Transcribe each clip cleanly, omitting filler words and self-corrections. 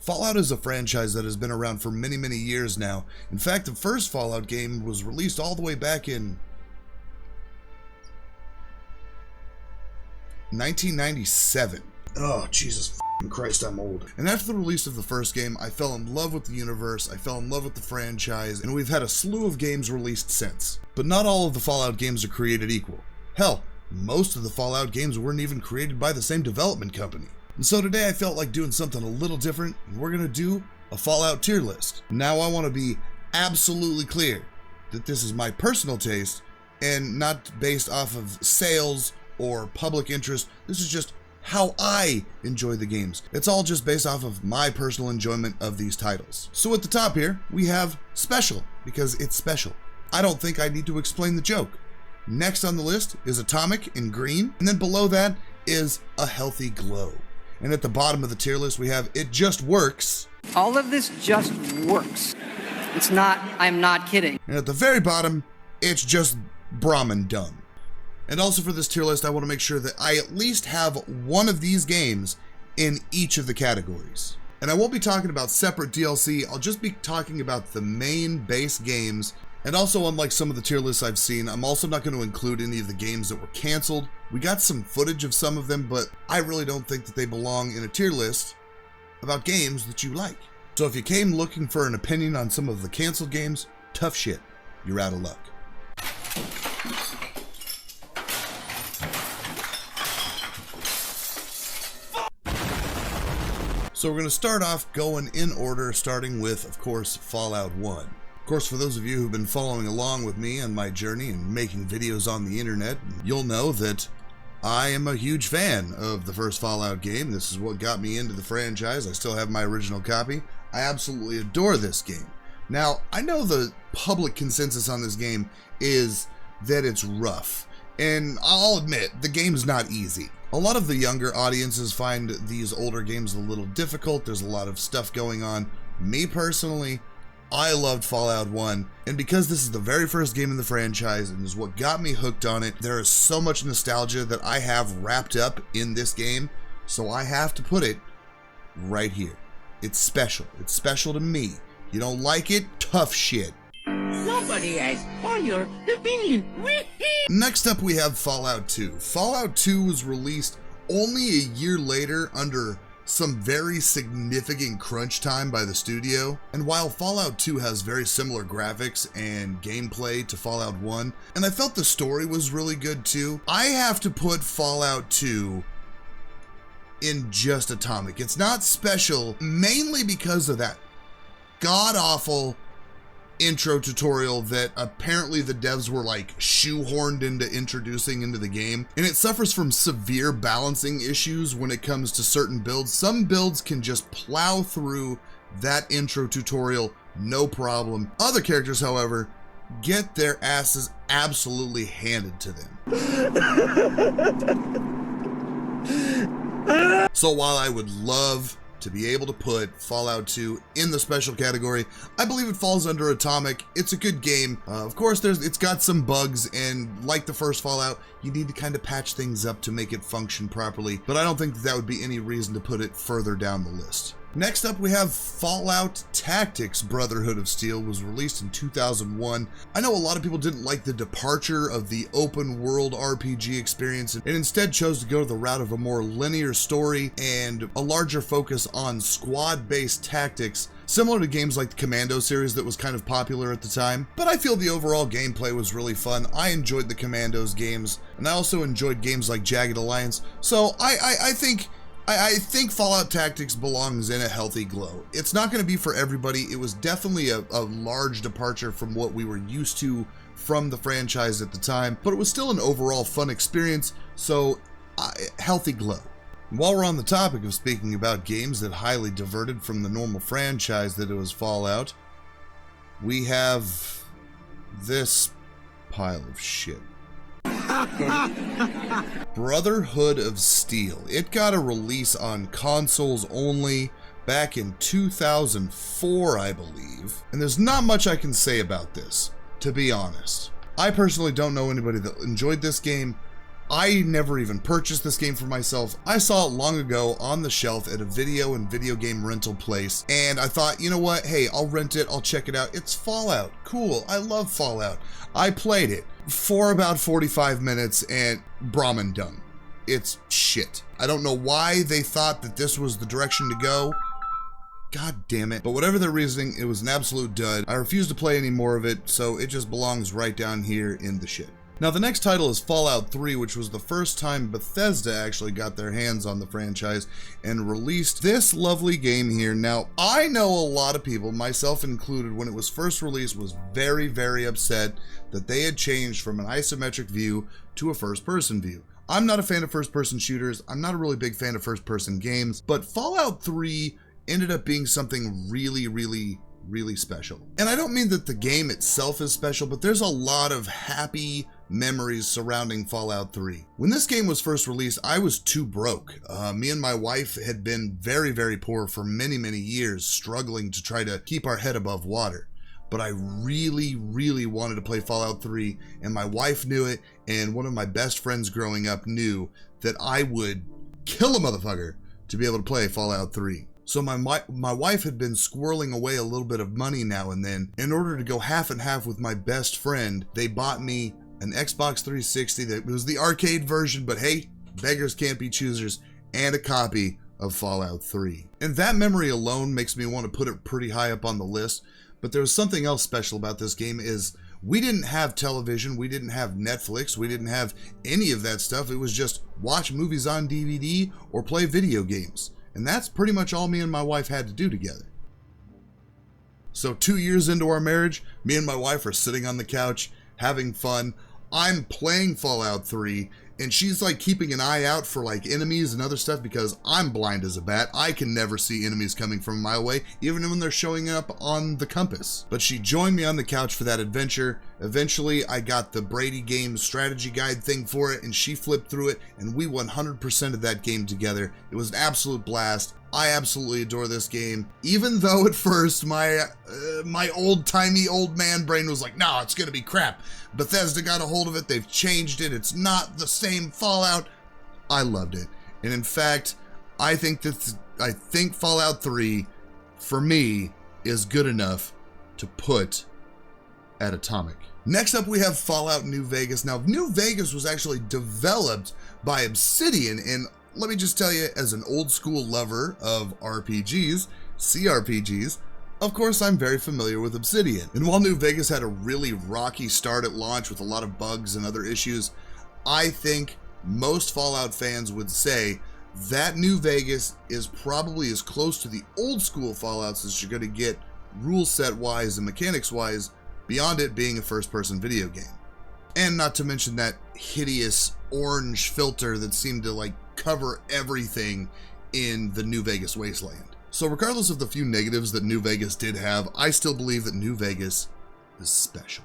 Fallout is a franchise that has been around for many, many years now. In fact, the first Fallout game was released all the way back in 1997. Oh, Jesus Christ, I'm old. And after the release of the first game, I fell in love with the universe, I fell in love with the franchise, and we've had a slew of games released since. But not all of the Fallout games are created equal. Hell, most of the Fallout games weren't even created by the same development company. And so today I felt like doing something a little different, and we're gonna do a Fallout tier list. Now I want to be absolutely clear that this is my personal taste and not based off of sales or public interest. This is just how I enjoy the games. It's all just based off of my personal enjoyment of these titles. So at the top here, we have Special, because it's special. I don't think I need to explain the joke. Next on the list is Atomic in green, and then below that is A Healthy Glow. And at the bottom of the tier list, we have It Just Works. All of this just works. It's not, I'm not kidding. And at the very bottom, it's just brahmin dung. And also for this tier list, I want to make sure that I at least have one of these games in each of the categories. And I won't be talking about separate DLC, I'll just be talking about the main base games. And also, unlike some of the tier lists I've seen, I'm also not going to include any of the games that were canceled. We got some footage of some of them, but I really don't think that they belong in a tier list about games that you like. So if you came looking for an opinion on some of the canceled games, tough shit, you're out of luck. So we're going to start off going in order, starting with, of course, Fallout 1. Of course, for those of you who've been following along with me on my journey and making videos on the internet, you'll know that I am a huge fan of the first Fallout game. This is what got me into the franchise. I still have my original copy. I absolutely adore this game. Now, I know the public consensus on this game is that it's rough. And I'll admit, the game's not easy. A lot of the younger audiences find these older games a little difficult. There's a lot of stuff going on. Me personally, I loved Fallout 1, and because this is the very first game in the franchise and is what got me hooked on it, there is so much nostalgia that I have wrapped up in this game, so I have to put it right here. It's special. It's special to me. You don't like it? Tough shit. Somebody asked for your opinion. Next up, we have Fallout 2. Fallout 2 was released only a year later under some very significant crunch time by the studio. And while Fallout 2 has very similar graphics and gameplay to Fallout 1, and I felt the story was really good too, I have to put Fallout 2 in just Atomic. It's not special, mainly because of that god-awful intro tutorial that apparently the devs were like shoehorned into introducing into the game, and it suffers from severe balancing issues when it comes to certain builds. Some builds can just plow through that intro tutorial no problem. Other characters, however, get their asses absolutely handed to them. So while I would love to be able to put Fallout 2 in the special category, I believe it falls under Atomic. It's a good game. Of course, it's got some bugs, and like the first Fallout, you need to kind of patch things up to make it function properly, but I don't think that would be any reason to put it further down the list. Next up, we have Fallout Tactics Brotherhood of Steel. Was released in 2001. I know a lot of people didn't like the departure of the open world RPG experience and instead chose to go the route of a more linear story and a larger focus on squad-based tactics, similar to games like the Commando series that was kind of popular at the time. But I feel the overall gameplay was really fun. I enjoyed the Commandos games, and I also enjoyed games like Jagged Alliance, so I think Fallout Tactics belongs in A Healthy Glow. It's not going to be for everybody. It was definitely a large departure from what we were used to from the franchise at the time, but it was still an overall fun experience, so Healthy Glow. While we're on the topic of speaking about games that highly diverted from the normal franchise that it was Fallout, we have this pile of shit. Brotherhood of Steel. It got a release on consoles only back in 2004, I believe. And there's not much I can say about this, to be honest. I personally don't know anybody that enjoyed this game. I never even purchased this game for myself. I saw it long ago on the shelf at a video and video game rental place, and I thought, you know what, hey, I'll rent it, I'll check it out. It's Fallout, cool, I love Fallout. I played it for about 45 minutes and brahmin dung. It's shit. I don't know why they thought that this was the direction to go. God damn it. But whatever their reasoning, it was an absolute dud. I refuse to play any more of it, so it just belongs right down here in the shit. Now, the next title is Fallout 3, which was the first time Bethesda actually got their hands on the franchise and released this lovely game here. Now, I know a lot of people, myself included, when it was first released, was very, very upset that they had changed from an isometric view to a first-person view. I'm not a fan of first-person shooters. I'm not a really big fan of first-person games, but Fallout 3 ended up being something really, really, really special. And I don't mean that the game itself is special, but there's a lot of happy memories surrounding Fallout 3. When this game was first released, I was too broke. Me and my wife had been very, very poor for many, many years, struggling to try to keep our head above water. But I really, really wanted to play Fallout 3, and my wife knew it, and one of my best friends growing up knew that I would kill a motherfucker to be able to play Fallout 3. So my wife had been squirreling away a little bit of money now and then. In order to go half and half with my best friend, they bought me an Xbox 360 that was the arcade version, but hey, beggars can't be choosers, and a copy of Fallout 3. And that memory alone makes me want to put it pretty high up on the list. But there was something else special about this game is we didn't have television, we didn't have Netflix, we didn't have any of that stuff. It was just watch movies on DVD or play video games. And that's pretty much all me and my wife had to do together. So 2 years into our marriage, me and my wife are sitting on the couch, having fun. I'm playing Fallout 3, and she's like keeping an eye out for like enemies and other stuff because I'm blind as a bat. I can never see enemies coming from a mile away, even when they're showing up on the compass. But she joined me on the couch for that adventure. Eventually, I got the Brady Games strategy guide thing for it, and she flipped through it, and we 100% of that game together. It was an absolute blast. I absolutely adore this game, even though at first my old-timey old man brain was like, no, it's gonna be crap. Bethesda got a hold of it, they've changed it, it's not the same Fallout. I loved it. And in fact, I think Fallout 3, for me, is good enough to put at Atomic. Next up, we have Fallout New Vegas. Now, New Vegas was actually developed by Obsidian, and let me just tell you, as an old school lover of RPGs, CRPGs, of course I'm very familiar with Obsidian. And while New Vegas had a really rocky start at launch with a lot of bugs and other issues, I think most Fallout fans would say that New Vegas is probably as close to the old school Fallouts as you're going to get rule set wise and mechanics wise, beyond it being a first person video game. And not to mention that hideous orange filter that seemed to like cover everything in the New Vegas wasteland. So regardless of the few negatives that New Vegas did have, I still believe that New Vegas is special.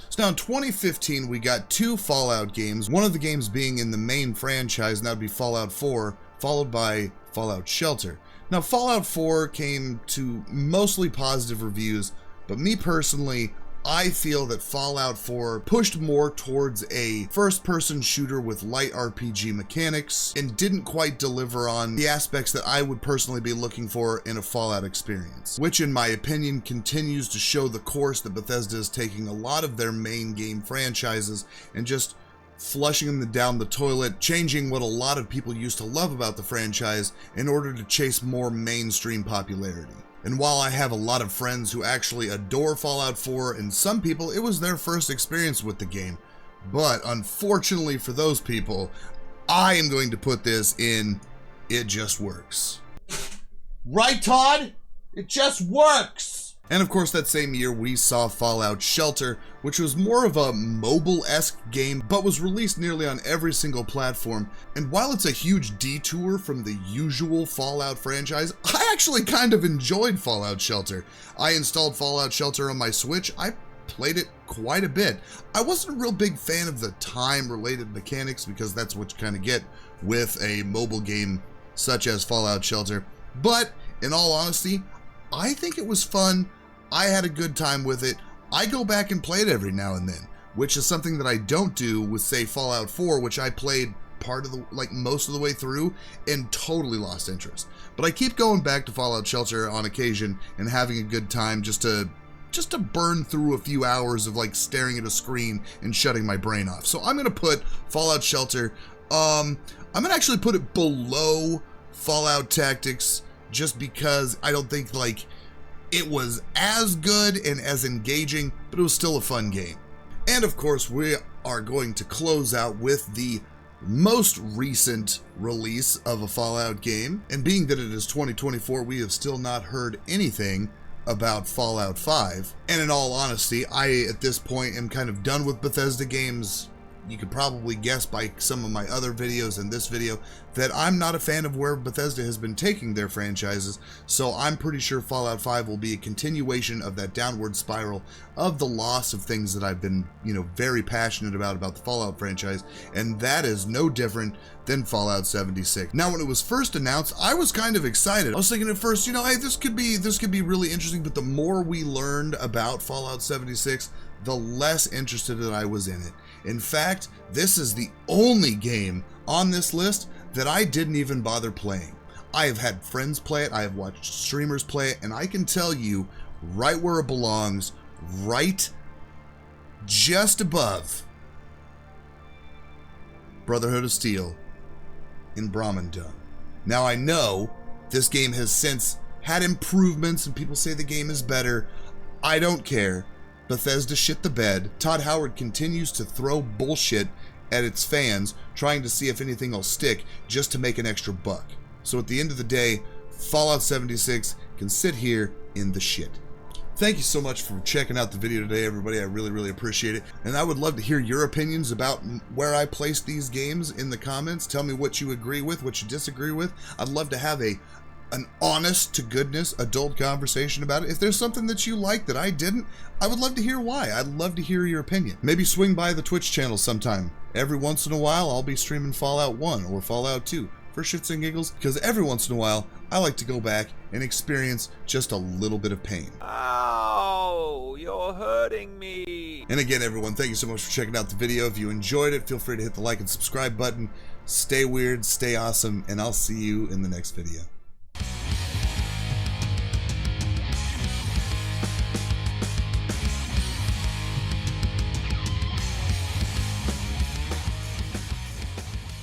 So now in 2015, we got 2 Fallout games, one of the games being in the main franchise, and that would be Fallout 4, followed by Fallout Shelter. Now Fallout 4 came to mostly positive reviews, but me personally, I feel that Fallout 4 pushed more towards a first-person shooter with light RPG mechanics and didn't quite deliver on the aspects that I would personally be looking for in a Fallout experience, which in my opinion continues to show the course that Bethesda is taking a lot of their main game franchises and just flushing them down the toilet, changing what a lot of people used to love about the franchise in order to chase more mainstream popularity. And while I have a lot of friends who actually adore Fallout 4, and some people, it was their first experience with the game. But unfortunately for those people, I am going to put this in, it just works. Right, Todd? It just works! And of course, that same year, we saw Fallout Shelter, which was more of a mobile-esque game, but was released nearly on every single platform. And while it's a huge detour from the usual Fallout franchise, I actually kind of enjoyed Fallout Shelter. I installed Fallout Shelter on my Switch. I played it quite a bit. I wasn't a real big fan of the time-related mechanics because that's what you kind of get with a mobile game such as Fallout Shelter. But in all honesty, I think it was fun. I had a good time with it. I go back and play it every now and then. which is something that I don't do with, say, Fallout 4, which I played most of the way through and totally lost interest. But I keep going back to Fallout Shelter on occasion and having a good time just to burn through a few hours of like staring at a screen and shutting my brain off. So I'm gonna put Fallout Shelter, I'm gonna actually put it below Fallout Tactics, just because I don't think like it was as good and as engaging, but it was still a fun game. And of course, we are going to close out with the most recent release of a Fallout game. And being that it is 2024, we have still not heard anything about Fallout 5. And in all honesty, I, at this point, am kind of done with Bethesda games. You could probably guess by some of my other videos and this video that I'm not a fan of where Bethesda has been taking their franchises, so I'm pretty sure Fallout 5 will be a continuation of that downward spiral of the loss of things that I've been, very passionate about the Fallout franchise, and that is no different than Fallout 76. Now, when it was first announced, I was kind of excited. I was thinking at first, hey, this could be really interesting, but the more we learned about Fallout 76, the less interested that I was in it. In fact, this is the only game on this list that I didn't even bother playing. I have had friends play it, I have watched streamers play it, and I can tell you right where it belongs, right just above Brotherhood of Steel in Brahmin dung. Now I know this game has since had improvements and people say the game is better. I don't care. Bethesda shit the bed. Todd Howard continues to throw bullshit at its fans, trying to see if anything will stick just to make an extra buck. So at the end of the day, Fallout 76 can sit here in the shit. Thank you so much for checking out the video today, everybody. I really, really appreciate it. And I would love to hear your opinions about where I place these games in the comments. Tell me what you agree with, what you disagree with. I'd love to have an honest to goodness adult conversation about it. If there's something that you like that I didn't, I would love to hear why. I'd love to hear your opinion. Maybe swing by the Twitch channel sometime. Every once in a while, I'll be streaming Fallout 1 or Fallout 2 for shits and giggles, because every once in a while, I like to go back and experience just a little bit of pain. Ow, you're hurting me. And again, everyone, thank you so much for checking out the video. If you enjoyed it, feel free to hit the like and subscribe button. Stay weird, stay awesome, and I'll see you in the next video.